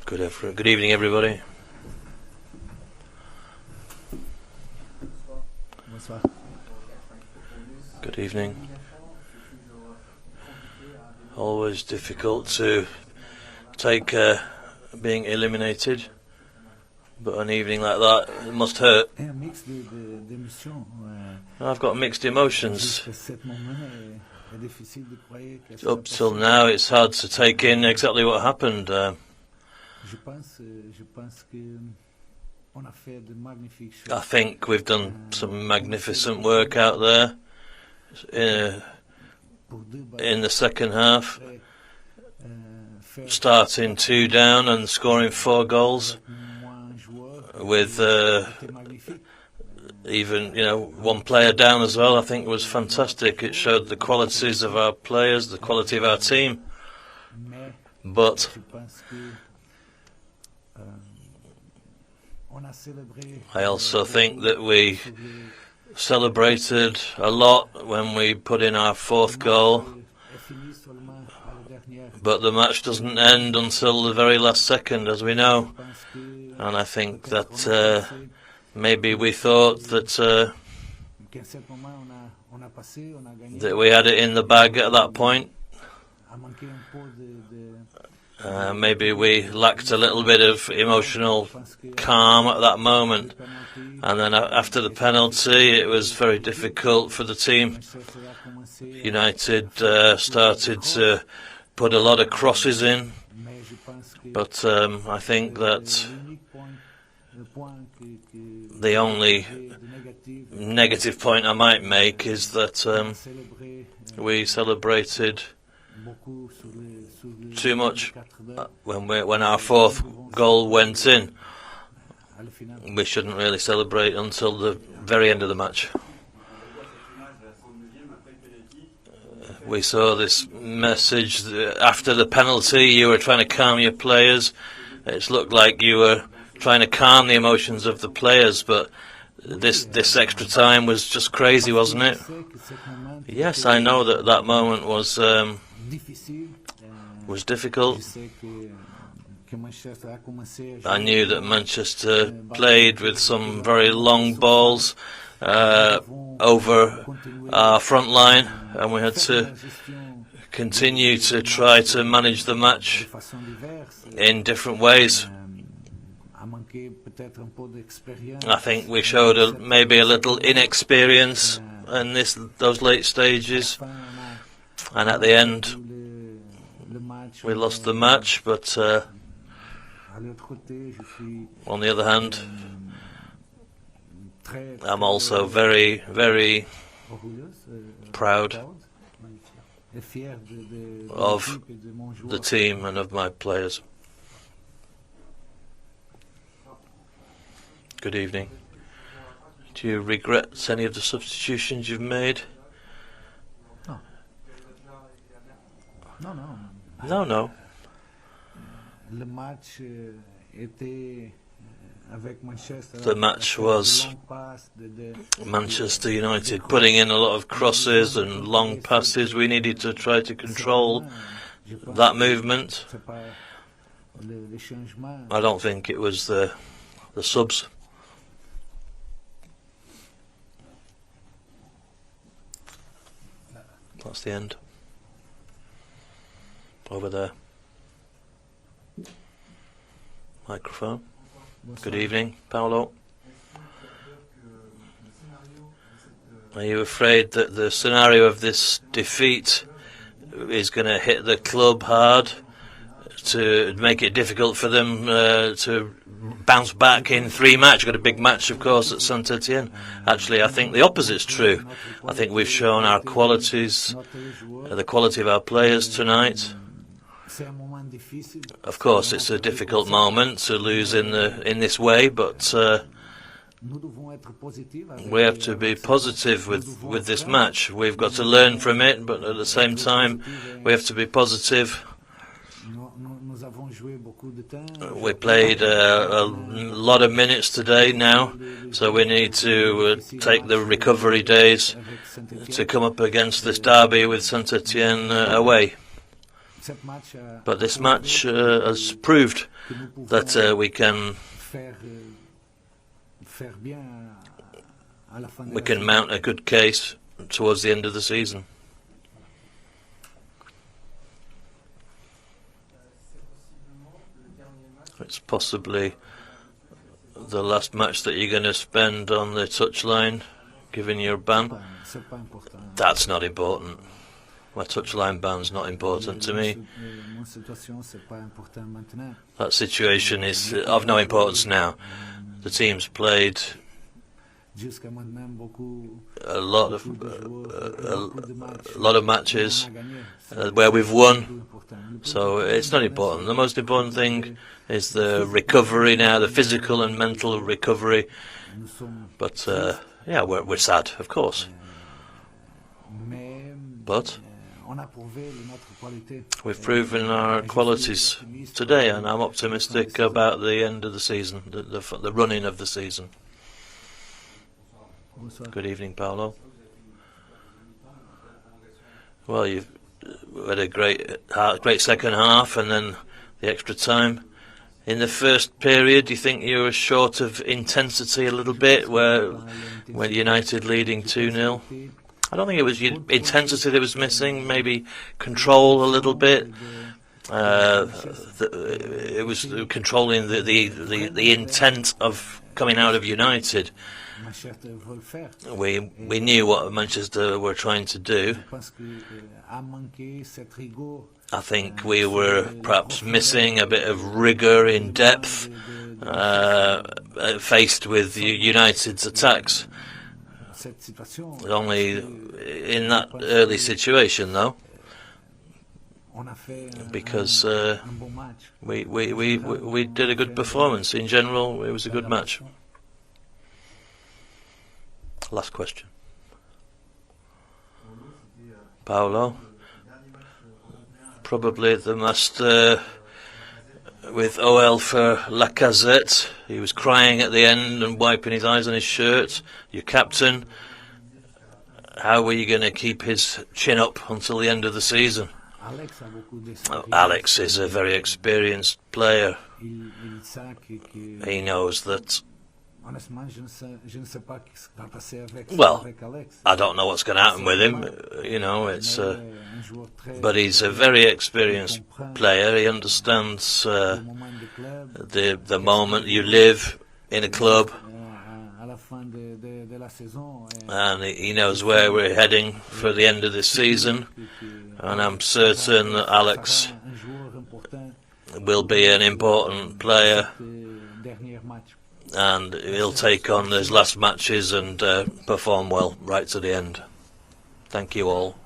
Good evening, everybody. Good evening. Always difficult to take being eliminated, but an evening like that, it must hurt. I've got mixed emotions. Up till now, it's hard to take in exactly what happened. I think we've done some magnificent work out there in the second half, starting 2 down and scoring 4 goals with even 1 player down as well. I think it was fantastic. It showed the qualities of our players, the quality of our team. But I also think that we celebrated a lot when we put in our 4th goal, but the match doesn't end until the very last second, as we know. And I think that maybe we thought that we had it in the bag at that point. Maybe we lacked a little bit of emotional calm at that moment. And then after the penalty, it was very difficult for the team. United started to put a lot of crosses in. But I think that the only negative point I might make is that we celebrated too much when our 4th goal went in. We shouldn't really celebrate until the very end of the match. We saw this message after the penalty. You were trying to calm your players. It looked like you were trying to calm the emotions of the players, but this extra time was just crazy, wasn't it? Yes, I know that moment was difficult. I knew that Manchester played with some very long balls over our front line, and we had to continue to try to manage the match in different ways. I think we showed maybe a little inexperience in those late stages, and at the end we lost the match. But on the other hand, I'm also very, very proud of the team and of my players. Good evening. Do you regret any of the substitutions you've made? No. The match was Manchester United putting in a lot of crosses and long passes. We needed to try to control that movement. I don't think it was the subs. That's the end. Over there. Microphone. Good evening, Paulo. Are you afraid that the scenario of this defeat is going to hit the club hard, to make it difficult for them to bounce back in 3 matches? Got a big match, of course, at Saint-Étienne. Actually, I think the opposite's true. I think we've shown our qualities, the quality of our players tonight. Of course, it's a difficult moment to lose in this way, but we have to be positive with this match. We've got to learn from it, but at the same time, we have to be positive. We played a lot of minutes today now, so we need to take the recovery days to come up against this derby with Saint-Étienne away. But this match has proved that we can mount a good case towards the end of the season. It's possibly the last match that you're going to spend on the touchline, given your ban. That's not important. My touchline ban's not important to me. That situation is of no importance now. The team's played a lot of matches where we've won, so it's not important. The most important thing is the recovery now, the physical and mental recovery. But yeah, we're sad, of course. But we've proven our qualities today, and I'm optimistic about the end of the season, the running of the season. Good evening, Paulo. Well, you've had a great second half, and then the extra time. In the first period, do you think you were short of intensity a little bit, where United leading 2-0? I don't think it was intensity that was missing, maybe control a little bit. It was controlling the intent of coming out of United. We knew what Manchester were trying to do. I think we were perhaps missing a bit of rigour in depth, faced with United's attacks. Only in that early situation, though, because we did a good performance. In general, it was a good match. Last question. Paulo, probably the master with OL for Lacazette. He was crying at the end and wiping his eyes on his shirt. Your captain, how were you going to keep his chin up until the end of the season? Alex is a very experienced player. He knows that. Well, I don't know what's going to happen with him. You know, but he's a very experienced player. He understands the moment you live in a club, and he knows where we're heading for the end of this season. And I'm certain that Alex will be an important player, and he'll take on his last matches and perform well right to the end. Thank you all.